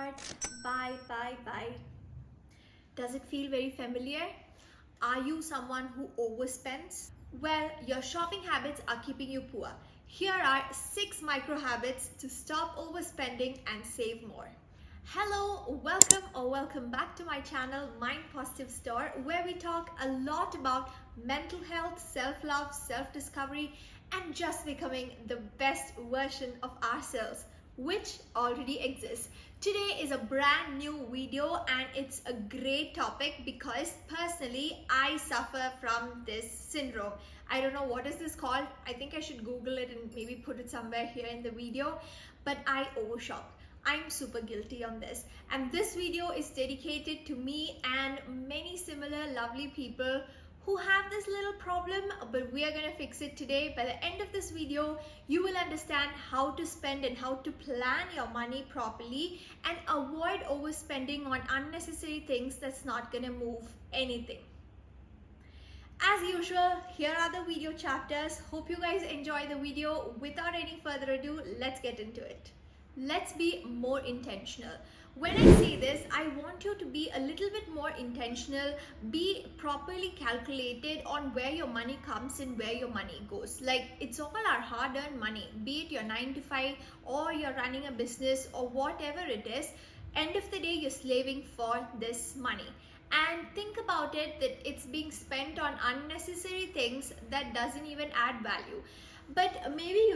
start. Bye. Does it feel very familiar? Are you someone who overspends? Well, your shopping habits are keeping you poor. Here are 6 micro habits to stop overspending and save more. Hello, welcome back to my channel Mind Positive Store, where we talk a lot about mental health, self-love, self-discovery, and just becoming the best version of ourselves, which already exists. Today is a brand new video and it's a great topic because personally I suffer from this syndrome. I don't know what is this called. I think I should Google it and maybe put it somewhere here in the video, but I overshop. I'm super guilty on this, and this video is dedicated to me and many similar lovely people who have this little problem, but we are going to fix it today. By the end of this video, you will understand how to spend and how to plan your money properly and avoid overspending on unnecessary things that's not going to move anything. As usual, here are the video chapters. Hope you guys enjoy the video. Without any further ado, let's get into it. Let's be more intentional. When I say this, I want you to be a little bit more intentional, be properly calculated on where your money comes and where your money goes. Like, it's all our hard-earned money, be it your 9 to 5 or you're running a business or whatever it is. End of the day, you're slaving for this money. And think about it that it's being spent on unnecessary things that doesn't even add value. But maybe,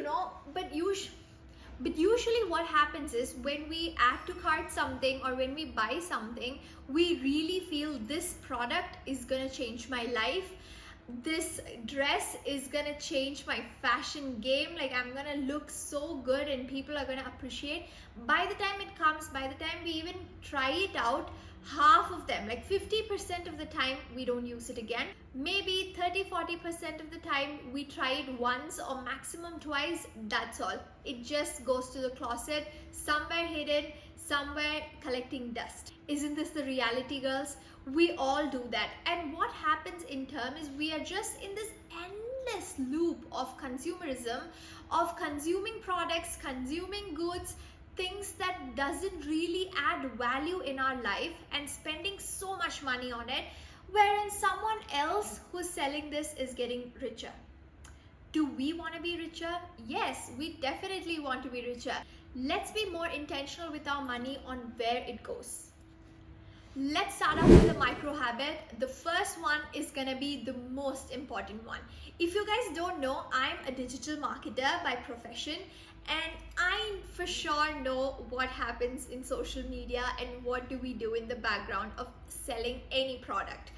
but usually what happens is when we add to cart something or when we buy something, we really feel this product is gonna change my life. This dress is gonna change my fashion game. Like, I'm gonna look so good and people are gonna appreciate. By the time it comes, by the time we even try it out, half of them, like 50% of the time, we don't use it again. Maybe 30-40% of the time we try it once or maximum twice. That's all. It just goes to the closet, somewhere hidden, somewhere collecting dust. Isn't this the reality, girls? We all do that. And what happens in turn is we are just in this endless loop of consumerism, of consuming products, consuming goods, things that doesn't really add value in our life, and spending so much money on it, wherein someone else who's selling this is getting richer. Do we want to be richer? Yes, we definitely want to be richer. Let's be more intentional with our money on where it goes. Let's start off with the micro habit. The first one is gonna be the most important one. If you guys don't know, I'm a digital marketer by profession, and I for sure know what happens in social media and what do we do in the background of selling any product.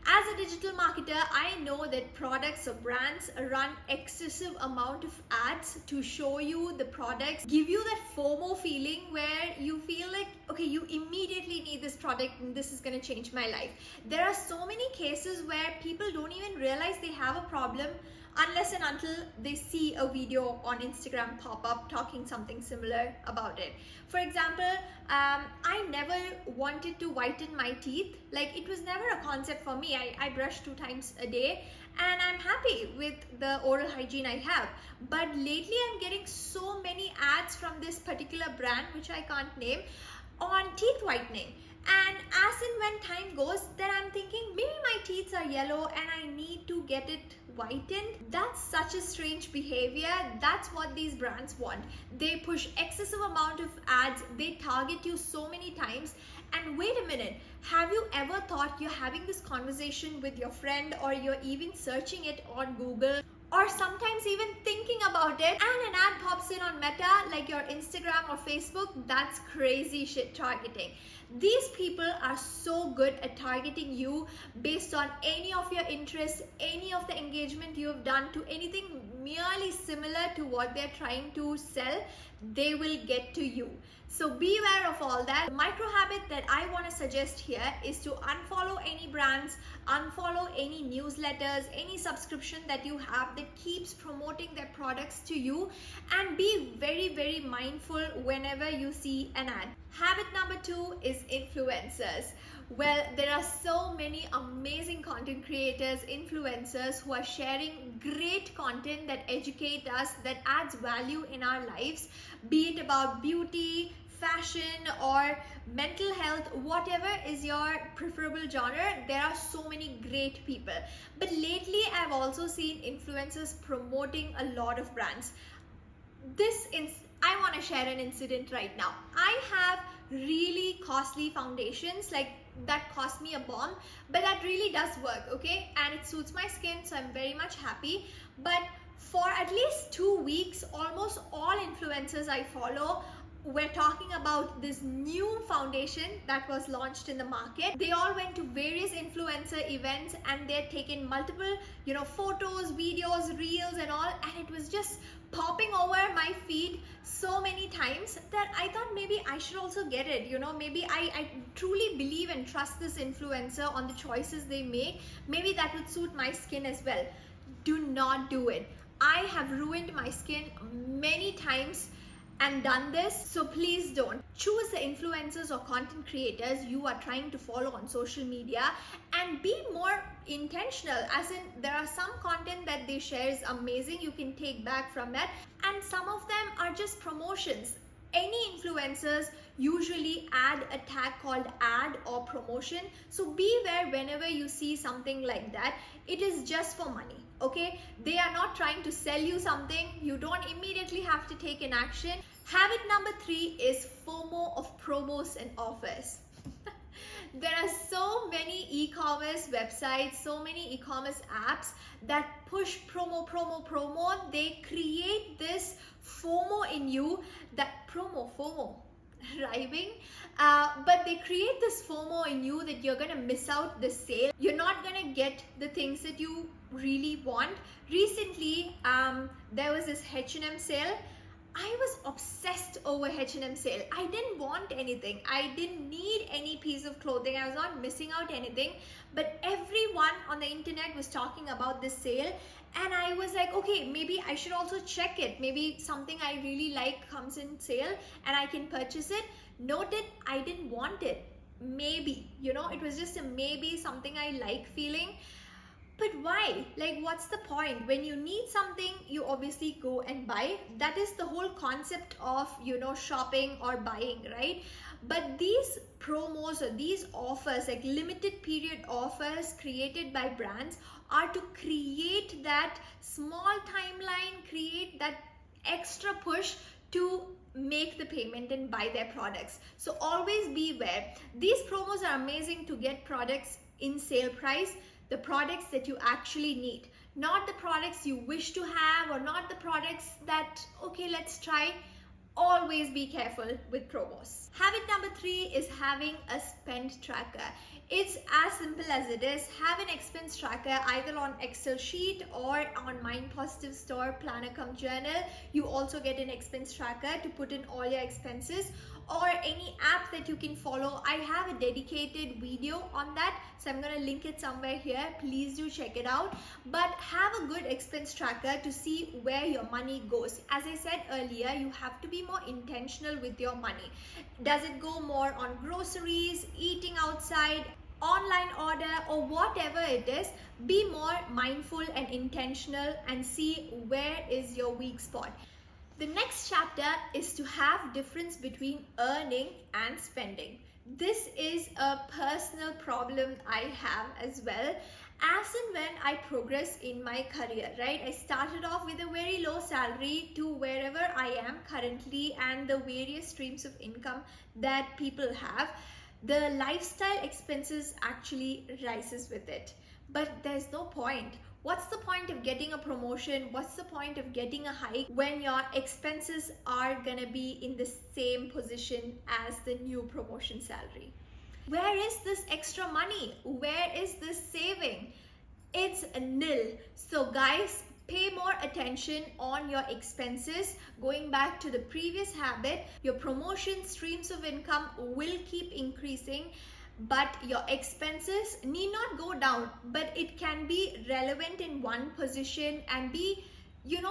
As a digital marketer, I know that products or brands run excessive amount of ads to show you the products, give you that FOMO feeling where you feel like, okay, you immediately need this product and this is going to change my life. There are so many cases where people don't even realize they have a problem unless and until they see a video on Instagram pop up talking something similar about it. For example, I never wanted to whiten my teeth. Like, it was never a concept for me. I brush 2 times a day and I'm happy with the oral hygiene I have. But lately I'm getting so many ads from this particular brand, which I can't name, on teeth whitening. And as in when time goes, then I'm thinking maybe my teeth are yellow and I need to get it whitened. That's such a strange behavior. That's what these brands want. They push excessive amount of ads. They target you so many times. And wait a minute, have you ever thought you're having this conversation with your friend, or you're even searching it on Google, or sometimes even thinking about it, and an ad pops in on Meta, like your Instagram or Facebook? That's crazy shit targeting. These people are so good at targeting you based on any of your interests, any of the engagement you have done to anything merely similar to what they're trying to sell. They will get to you. So beware of all that. The micro habit that I want to suggest here is to unfollow any brands, unfollow any newsletters, any subscription that you have that keeps promoting their products to you, and be very mindful whenever you see an ad. Habit number 2 is influencers. Well, there are so many amazing content creators, influencers who are sharing great content that educate us, that adds value in our lives, be it about beauty, fashion or mental health, whatever is your preferable genre, there are so many great people. But lately I've also seen influencers promoting a lot of brands. I want to share an incident right now. I have really costly foundations, like that cost me a bomb, but that really does work, okay, and it suits my skin, so I'm very much happy. But for at least 2 weeks, almost all influencers I follow were talking about this new foundation that was launched in the market. They all went to various influencer events and they had taken multiple, photos, videos, reels and all, and it was just popping over my feed so many times that I thought maybe I should also get it. Maybe I truly believe and trust this influencer on the choices they make. Maybe that would suit my skin as well. Do not do it. I have ruined my skin many times and done this, so please don't. Choose the influencers or content creators you are trying to follow on social media and be more intentional, as in there are some content that they share is amazing, you can take back from that, and some of them are just promotions. Any influencers usually add a tag called ad or promotion, so beware whenever you see something like that. It is just for money, okay? They are not trying to sell you something. You don't immediately have to take an action. Habit number 3 is FOMO of promos and offers. There are so many e-commerce websites, so many e-commerce apps that push promo. They create this FOMO in you, that FOMO, rhyming, but they create this FOMO in you that you're gonna miss out the sale. You're not gonna get the things that you really want. Recently, there was this H&M sale. I was obsessed over H&M sale. I didn't want anything. I didn't need any piece of clothing. I was not missing out anything. But everyone on the internet was talking about this sale. And I was like, okay, maybe I should also check it. Maybe something I really like comes in sale and I can purchase it. Noted, I didn't want it. Maybe, it was just a maybe, something I like feeling. But why? Like, what's the point? When you need something, you obviously go and buy. That is the whole concept of, shopping or buying, right? But these promos or these offers, like limited period offers created by brands, are to create that small timeline, create that extra push to make the payment and buy their products. So always beware. These promos are amazing to get products in sale price, the products that you actually need, not the products you wish to have or not the products that, okay, let's try. Always be careful with promos. Habit number 3 is having a spend tracker. It's as simple as it is. Have an expense tracker either on Excel sheet or on Mind Positive Store Planner cum Journal. You also get an expense tracker to put in all your expenses, or any app that you can follow. I have a dedicated video on that, so I'm going to link it somewhere here. Please do check it out. But have a good expense tracker to see where your money goes. As I said earlier, you have to be more intentional with your money. Does it go more on groceries, eating outside, online order, or whatever it is? Be more mindful and intentional and see where is your weak spot. The next chapter is to have difference between earning and spending. This is a personal problem I have as well. As and when I progress in my career, right? I started off with a very low salary to wherever I am currently, and the various streams of income that people have. The lifestyle expenses actually rises with it. But there's no point. What's the point of getting a promotion? What's the point of getting a hike when your expenses are gonna be in the same position as the new promotion salary? Where is this extra money? Where is this saving? It's nil. So guys, pay more attention on your expenses. Going back to the previous habit, your promotion streams of income will keep increasing, but your expenses need not go down, but it can be relevant in one position and be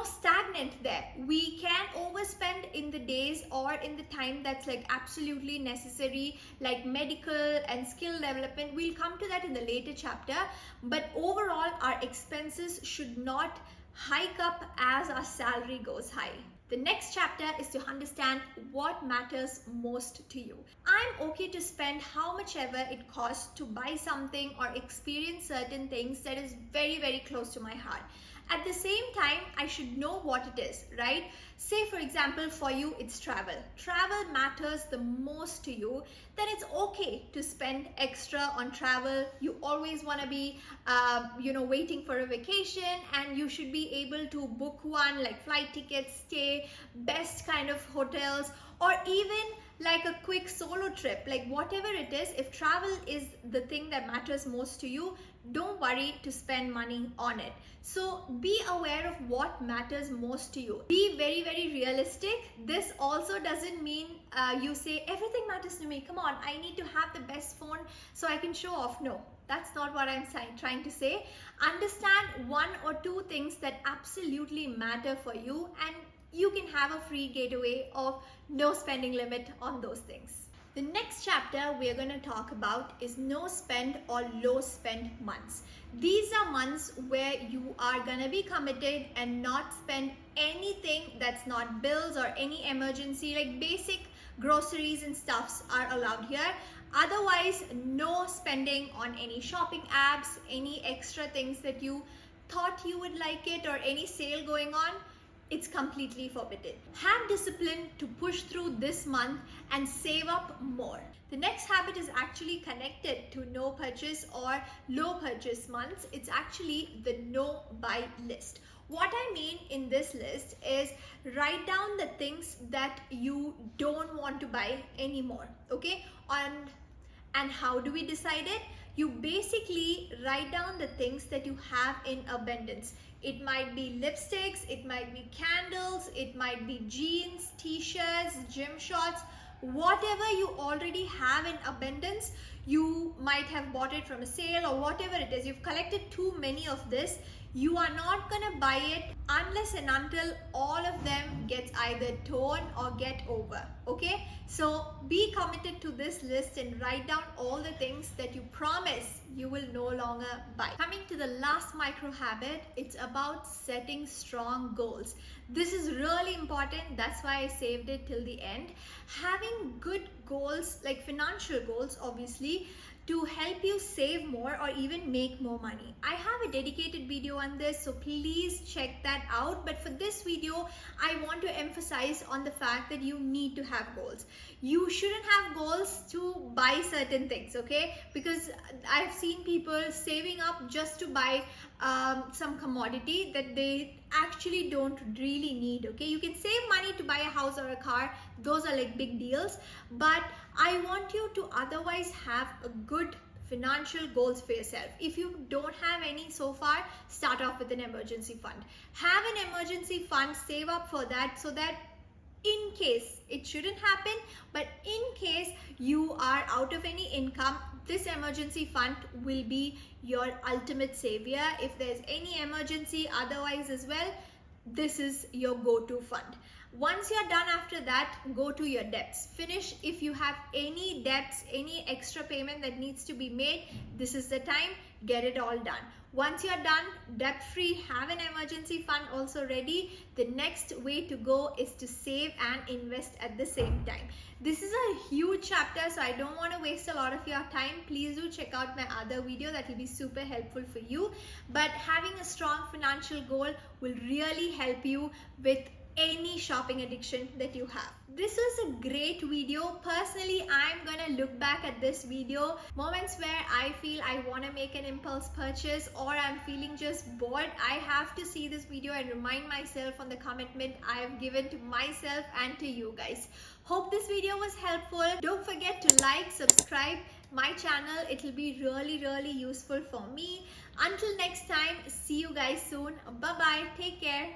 stagnant there. We can overspend in the days or in the time that's like absolutely necessary, like medical and skill development. We'll come to that in the later chapter. But overall, our expenses should not hike up as our salary goes high. The next chapter is to understand what matters most to you. I'm okay to spend how much ever it costs to buy something or experience certain things that is very, very close to my heart. At the same time, I should know what it is, right? Say for example, for you, it's travel. Travel matters the most to you, then it's okay to spend extra on travel. You always want to be, waiting for a vacation, and you should be able to book one, like flight tickets, stay, best kind of hotels, or even like a quick solo trip, like whatever it is. If travel is the thing that matters most to you, don't worry to spend money on it. So be aware of what matters most to you. Be very, very realistic. This also doesn't mean you say everything matters to me. Come on, I need to have the best phone so I can show off. No, that's not what I'm trying to say. Understand one or two things that absolutely matter for you, and you can have a free getaway of no spending limit on those things. The next chapter we're going to talk about is no spend or low spend months. These are months where you are going to be committed and not spend anything that's not bills or any emergency, like basic groceries and stuffs are allowed here. Otherwise, no spending on any shopping apps, any extra things that you thought you would like it, or any sale going on. It's completely forbidden. Have discipline to push through this month and save up more. The next habit is actually connected to no purchase or low purchase months. It's actually the no buy list. What I mean in this list is write down the things that you don't want to buy anymore, okay? And how do we decide it? You basically write down the things that you have in abundance. It might be lipsticks, it might be candles, it might be jeans, t-shirts, gym shorts, whatever you already have in abundance. You might have bought it from a sale or whatever it is. You've collected too many of this. You are not gonna buy it unless and until all of them get either torn or get over, okay? So be committed to this list and write down all the things that you promise you will no longer buy. Coming to the last micro habit, it's about setting strong goals. This is really important. That's why I saved it till the end. Having good goals, like financial goals, obviously, to help you save more or even make more money. I have a dedicated video on this, so please check that out. But for this video, I want to emphasize on the fact that you need to have goals. You shouldn't have goals to buy certain things, okay? Because I've seen people saving up just to buy some commodity that they actually don't really need, okay? You can save money to buy a house or a car. Those are like big deals. But I want you to otherwise have a good financial goals for yourself. If you don't have any so far, start off with an emergency fund. Have an emergency fund, save up for that, so that in case, it shouldn't happen, but in case you are out of any income, this emergency fund will be your ultimate savior if there's any emergency. Otherwise as well, this is your go-to fund. Once you're done after that, go to your debts. Finish. If you have any debts, any extra payment that needs to be made, this is the time. Get it all done. Once you're done, debt free, have an emergency fund also ready. The next way to go is to save and invest at the same time. This is a huge chapter, so I don't want to waste a lot of your time. Please do check out my other video. That will be super helpful for you. But having a strong financial goal will really help you with any shopping addiction that you have. This was a great video. Personally, I'm gonna look back at this video, moments where I feel I want to make an impulse purchase or I'm feeling just bored. I have to see this video and remind myself on the commitment I've given to myself and to you guys. Hope this video was helpful. Don't forget to like, subscribe my channel. It will be really useful for me. Until next time, see you guys soon. Bye bye. Take care.